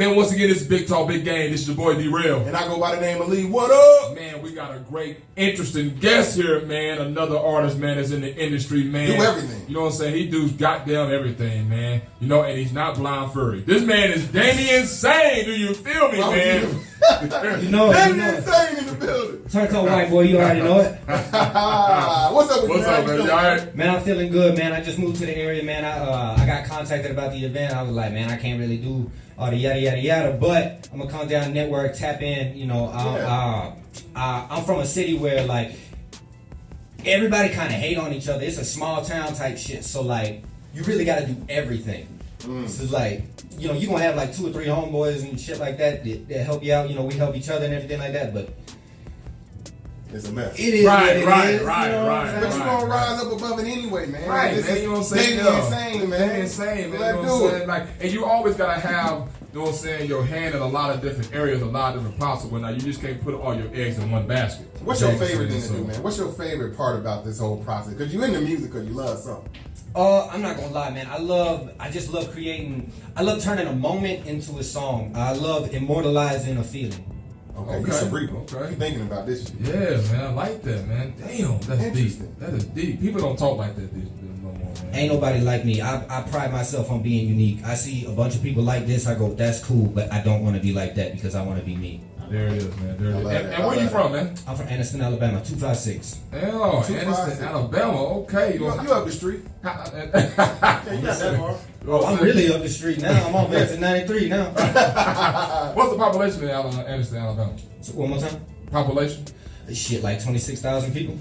Man, once again, this is Big Talk, Big Game. This is your boy D-Rail. And I go by the name of Lee. What up? Man, we got a great, interesting guest here, man. Another artist, man, that's in the industry, man. Do everything. You know what I'm saying? He does goddamn everything, man. You know, and he's not blind furry. This man is Damien Sane. Do you feel me, man? Damien Sane in the building. Turn to a white boy, you already know it. What's up with What's up, man? You all right? Man, I'm feeling good, man. I just moved to the area, man. I got contacted about the event. I was like, man, I can't really do all the yada yada yada, but I'm gonna come down network, tap in. You know, I'm from a city where like everybody kind of hate on each other. It's a small town type shit, so like you really got to do everything. So like, you know, you gonna have like 2 or 3 homeboys and shit like that help you out. You know, we help each other and everything like that, but it's a mess. It is right. But you gonna rise up above it anyway, man. Right, this man. is You know what I'm saying? Damien Sane, man. Damien Sane, man. Let's You know what I'm do saying? Like, and you always gotta have, you know what I'm saying, your hand in a lot of different areas, a lot of different pots. So now you just can't put all your eggs in one basket. What's your favorite thing to do, man? What's your favorite part about this whole process? Because you into music because you love something. I'm not gonna lie, man. I just love creating. I love turning a moment into a song. I love immortalizing a feeling. Okay, you cerebral. Okay. You thinking about this shit. Yeah, man. I like that, man. Damn, that's deep. Interesting. That is deep. People don't talk like that no more, man. Ain't nobody like me. I pride myself on being unique. I see a bunch of people like this. I go, that's cool, but I don't want to be like that because I want to be me. There it is, man. There it is. Like And where you from, man? I'm from Anniston, Alabama, 256. Oh, Anniston, Alabama. Okay. You up the street? Yeah, You got that far. Oh, I'm really up the street now. I'm on Exit 93 now. What's the population in Anniston, Alabama? So one more time. Population? Shit, like 26,000 people.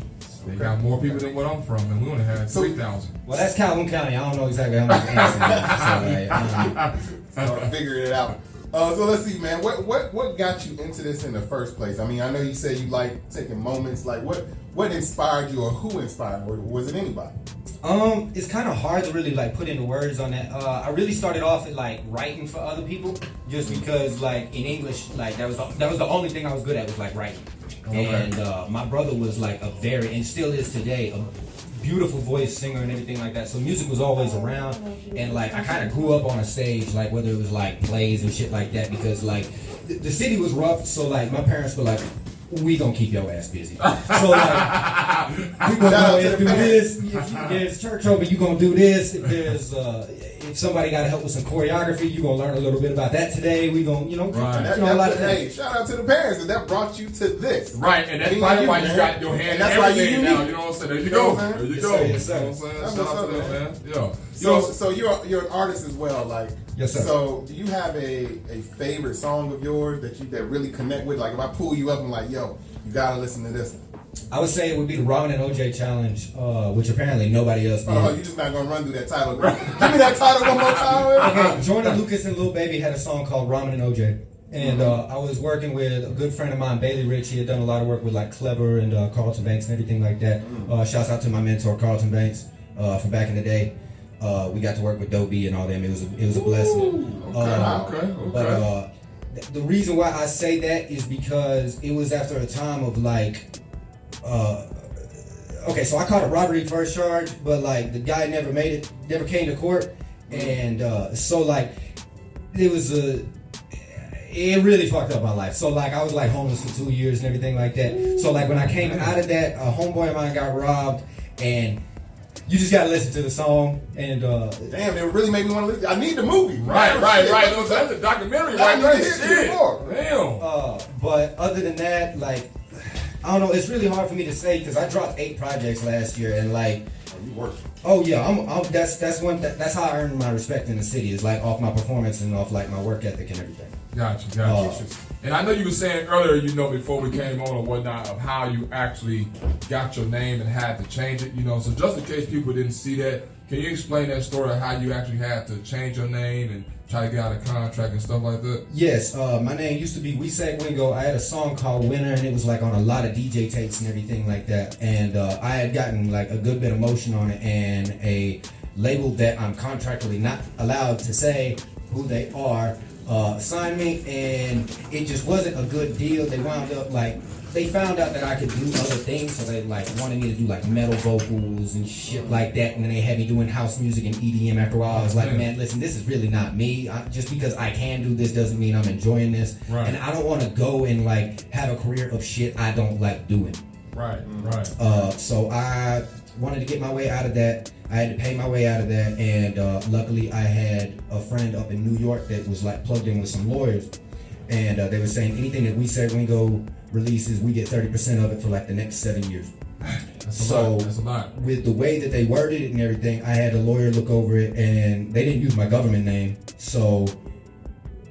They got more people than what I'm from, and we only had 3,000. Well, that's Calhoun County. I don't know exactly how much Anniston is. So figuring it out. So let's see, man. What got you into this in the first place? I mean, I know you said you like taking moments. Like, what inspired you, or who inspired? Or was it anybody? It's kind of hard to really like put into words on that. I really started off at like writing for other people, just because like in English, like that was the only thing I was good at was like writing. Okay. And my brother was like and still is today, a beautiful voice singer and everything like that. So music was always around, and like I kind of grew up on a stage, like whether it was like plays and shit like that, because like the city was rough. So like my parents were like, we gonna keep your ass busy. So like we gonna go and do this. If there's church over, you gonna do this. If there's if somebody got to help with some choreography, you gonna learn a little bit about that today. We gonna Hey, shout out to the parents that brought you to this. Right, and that's probably why you got your hand in everything now. You know what I'm saying? There you go. There you go. Yes, sir. You know what I'm saying? Shout out to them, man. Yeah. So you're an artist as well, like. Yes, sir. So do you have a favorite song of yours that really connect with? Like if I pull you up and like, yo, you gotta listen to this one. I would say it would be the Ramen and OJ challenge, which apparently nobody else did. Oh, you just not gonna run through that title. Give me that title one more time. Okay, Jordan Lucas and Lil Baby had a song called Ramen and OJ. And I was working with a good friend of mine, Bailey Rich. He had done a lot of work with like Clever and Carlton Banks and everything like that. Shouts out to my mentor, Carlton Banks, from back in the day. We got to work with Dobie and all them. It was a blessing. Okay. But the reason why I say that is because it was after a time of like, okay, so I caught a robbery first charge, but like the guy never came to court, and so like it really fucked up my life. So like I was like homeless for 2 years and everything like that. So like when I came out of that, a homeboy of mine got robbed, and you just gotta listen to the song, and damn, it really made me want to listen. I need the movie. Right. That's a documentary, right there. Shit. Damn. But other than that, like I don't know, it's really hard for me to say because I dropped 8 projects last year, and like you work. Oh yeah, that's how I earn my respect in the city, is like off my performance and off like my work ethic and everything. Gotcha. And I know you were saying earlier, you know, before we came on or whatnot, of how you actually got your name and had to change it, you know. So just in case people didn't see that, can you explain that story of how you actually had to change your name and try to get out of contract and stuff like that? Yes, my name used to be Wesak Wingo. I had a song called Winner, and it was like on a lot of DJ tapes and everything like that. And I had gotten like a good bit of motion on it, and a label that I'm contractually not allowed to say who they are signed me, and it just wasn't a good deal. They wound up like they found out that I could do other things, so they like wanted me to do like metal vocals and shit like that, and then they had me doing house music and EDM. After a while, I was like, man, listen, this is really not me. Just because I can do this doesn't mean I'm enjoying this, and I don't want to go and like have a career of shit I don't like doing. Right. So I wanted to get my way out of that. I had to pay my way out of that, and luckily I had a friend up in New York that was like plugged in with some lawyers, and they were saying anything that we say when we go releases, we get 30% of it for like the next 7 years. That's a lot. With the way that they worded it and everything, I had a lawyer look over it, and they didn't use my government name, so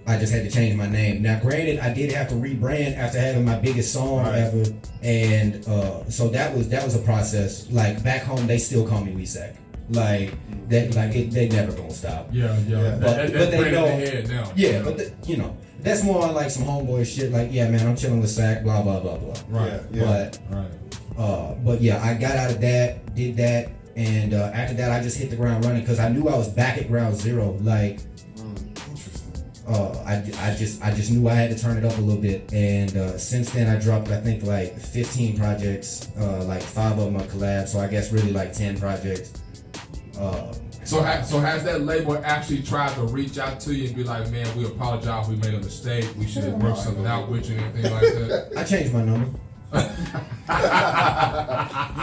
I just had to change my name. Now, granted, I did have to rebrand after having my biggest song ever, and so that was a process. Like back home, they still call me Weesack. Like that, they never gonna stop. Yeah. But they know. Now. Yeah, but you know, that's more on like some homeboy shit. Like, yeah, man, I'm chilling with Sack, blah blah blah blah. Right. But yeah, I got out of that, did that, and after that, I just hit the ground running because I knew I was back at ground zero. Like. I just knew I had to turn it up a little bit, and since then I dropped I think like 15 projects, like 5 of them are collabs, so I guess really like 10 projects. So has that label actually tried to reach out to you and be like, man, we apologize, we made a mistake, we should have worked something out with you, anything like that? I changed my number. You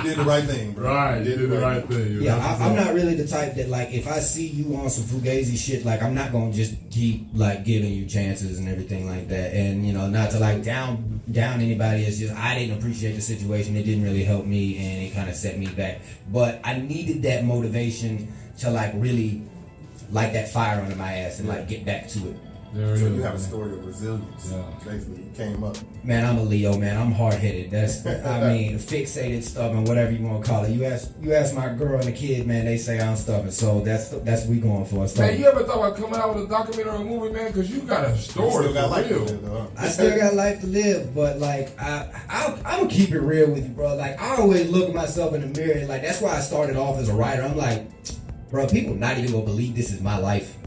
did the right thing, bro. Right, you did the right thing. Yeah, I'm not really the type that like if I see you on some fugazi shit, like I'm not gonna just keep like giving you chances and everything like that. And you know, not to like down anybody. It's just I didn't appreciate the situation. It didn't really help me, and it kind of set me back. But I needed that motivation to like really light that fire under my ass and like get back to it. So you have a story of resilience. Yeah. Basically, you came up. Man, I'm a Leo, man. I'm hard-headed. I mean, fixated, stubborn, whatever you want to call it. You ask my girl and the kid, man, they say I'm stubborn. So that's what we going for. Man, you ever thought about coming out with a documentary or a movie, man? Because you got a story. You still got life to live, though. I still got life to live, but like I'm gonna keep it real with you, bro. Like I always look at myself in the mirror, and like that's why I started off as a writer. I'm like, bro, people not even gonna believe this is my life.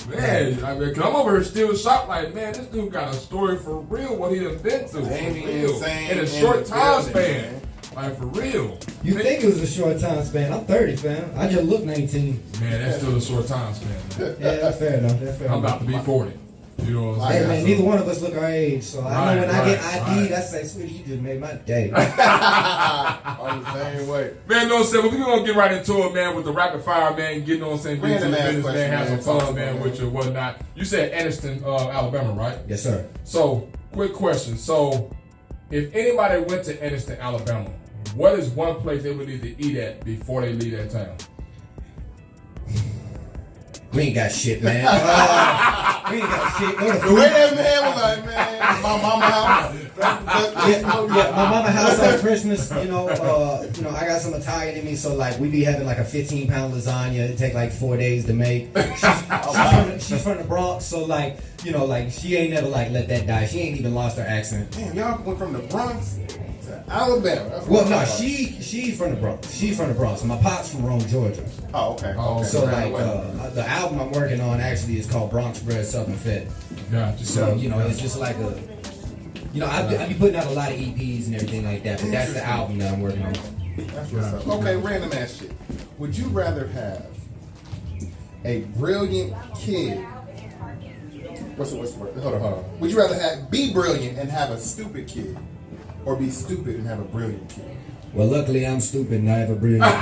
Man, I mean, I'm over here still shocked. Like, man, this dude got a story for real. What he done been through, Damien Sane in a short time span. Like for real. You think it was a short time span? I'm 30, fam. I just look 19. Man, that's still a short time span. Man. Yeah, that's fair enough. I'm about to be 40. You know what I'm saying? Hey man, neither one of us look our age, so I know when I get ID, I say, sweetie, you just made my day. On the same way. Man, you know what I'm saying? We're gonna get right into it, man, with the rapid fire, man. Getting on saying get to the business, man. Have some fun, man, with you and whatnot. You said Anniston, Alabama, right? Yes, sir. So, quick question. So, if anybody went to Anniston, Alabama, what is one place they would need to eat at before they leave that town? We ain't got shit, man. We ain't got shit. The way that man was like, man, my mama house. Yeah, my mama house on Christmas. You know, I got some Italian in me, so like we be having like a 15-pound lasagna. It take like 4 days to make. She's from the Bronx, so like like she ain't never like let that die. She ain't even lost her accent. Damn, y'all went from the Bronx to Alabama. Well, no, she's from the Bronx. She's from the Bronx. My pop's from Rome, Georgia. Oh, okay. So like the album I'm working on actually is called Bronx Bred Southern Fed. Gotcha. So it's just like I be putting out a lot of EPs and everything like that, but that's the album that I'm working on. That's what's up. Okay, random ass shit. Would you rather have a brilliant kid? What's the word? Hold on. Would you rather be brilliant and have a stupid kid, or be stupid and have a brilliant kid? Well, luckily I'm stupid and I have a brilliant kid.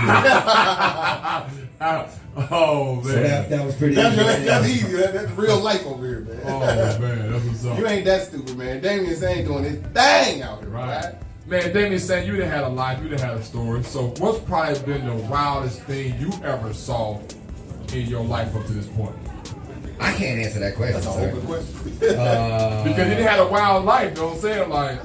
Oh man, so that was pretty. That's easy. That's real life over here, man. Oh man, that's what's up. You ain't that stupid, man. Damien Sane doing his thing out here, right? Man, Damien Sane, you done had a life, you done had a story. So, what's probably been the wildest thing you ever saw in your life up to this point? I can't answer that question. That's a open question. Because you done had a wild life, you know what I'm saying? Like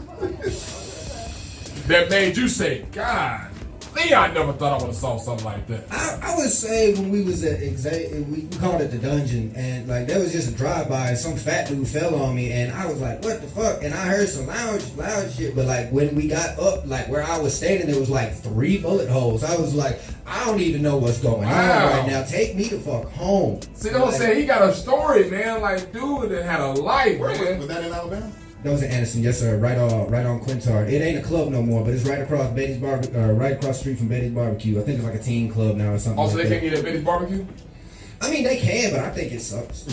that made you say, God me, I never thought I would have saw something like that. I would say when we was at we called it the dungeon, and like there was just a drive-by, and some fat dude fell on me, and I was like, what the fuck? And I heard some loud shit, but like when we got up, like where I was standing, there was like 3 bullet holes. I was like, I don't even know what's going on right now. Take me the fuck home. See, what I'm saying? He got a story, man. Like, dude, that had a life, man. Was that in Alabama? That was in Anderson, yes sir. Right on Quintard. It ain't a club no more, but it's right across right across the street from Betty's Barbecue. I think it's like a teen club now or something. Also, like they can't get at Betty's Barbecue? I mean, they can, but I think it sucks.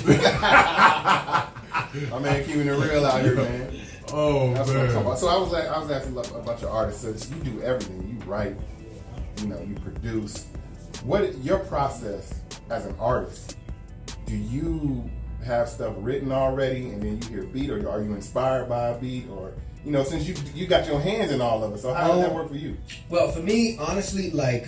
My man, keeping it real out here, man. Oh, That's what I'm talking man. about. So I was asking about your artist. So you do everything. You write, you produce. What your process as an artist? Do you have stuff written already, and then you hear a beat, or are you inspired by a beat, or since you got your hands in all of it? So how does that work for you? Well, for me, honestly, like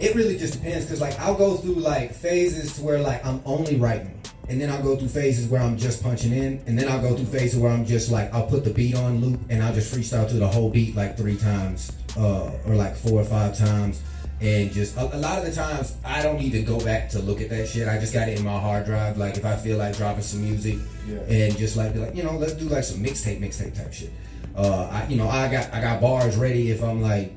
it really just depends, because like I'll go through like phases to where like I'm only writing, and then I'll go through phases where I'm just punching in, and then I'll go through phases where I'm just like I'll put the beat on loop and I'll just freestyle to the whole beat like 3 times or like 4 or 5 times. And just a lot of the times I don't even go back to look at that shit. I just got it in my hard drive. Like if I feel like dropping some music, and just like be like, let's do like some mixtape type shit. I got bars ready if I'm like,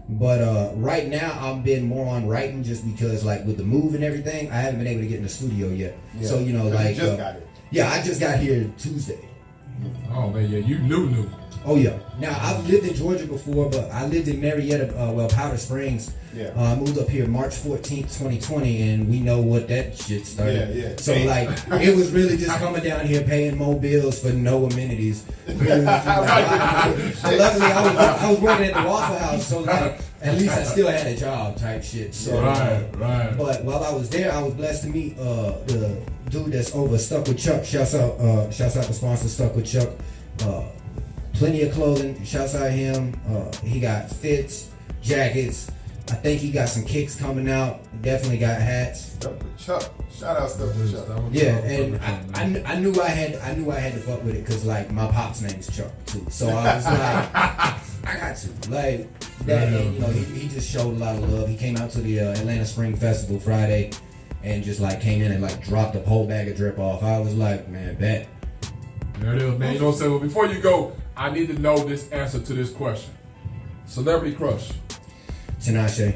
But right now I've been more on writing just because like with the move and everything, I haven't been able to get in the studio yet. Yeah. So like you just got it. Yeah, I just got here Tuesday. Oh, man, yeah, you knew. Oh yeah. Now I've lived in Georgia before, but I lived in Marietta, Powder Springs. Yeah. I moved up here March 14th, 2020, and we know what that shit started. Yeah. So like, it was really just coming down here paying more bills for no amenities. Luckily, I was working at the Waffle House, so like, at least I still had a job type shit. So, Right. But while I was there, I was blessed to meet the dude that's over Stuck with Chuck. Shouts out the sponsor, Stuck with Chuck. Plenty of clothing. Shouts out him. He got fits, jackets. I think he got some kicks coming out. Definitely got hats. Stuck with Chuck. Shout out Stuck with Chuck. Yeah, and I knew I had to fuck with it because like my pop's name is Chuck too. So I was like, I got to like that. And, he just showed a lot of love. He came out to the Atlanta Spring Festival Friday, and just like came in and like dropped a whole bag of drip off. I was like, man, bet. There it is, man. You know what I'm saying? Well, before you go, I need to know this answer to this question. Celebrity crush. Tinashe.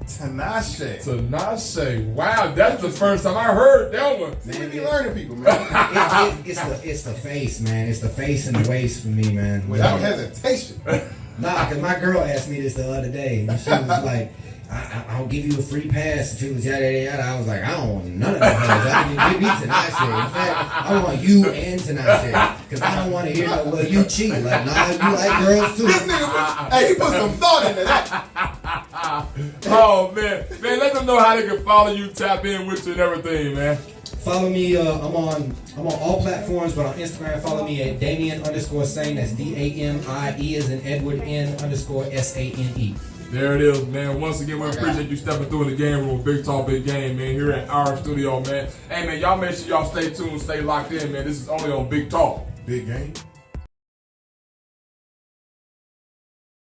Tinashe. Wow, that's the first time I heard that one. See, we be learning people, man. It's the face, man. It's the face and the waist for me, man. Without hesitation. Nah, because my girl asked me this the other day, and she was like, I'll give you a free pass if it was yada yada yada. I was like, I don't want none of that. Give me Tinashe. In fact, I want you and Tinashe, because I don't want to hear no, well, you cheat. Like, nah, you like girls too. This nigga, hey, he put some thought into that. Oh man, let them know how they can follow you, tap in with you and everything, man. Follow me. I'm on all platforms, but on Instagram, follow me at Damien_Sane. That's DAMIE as in Edward N_SANE. There it is, man. Once again, we appreciate you stepping through in the game room. Big Talk, Big Game, man. Here at our studio, man. Hey, man, y'all make sure y'all stay tuned, stay locked in, man. This is only on Big Talk. Big game.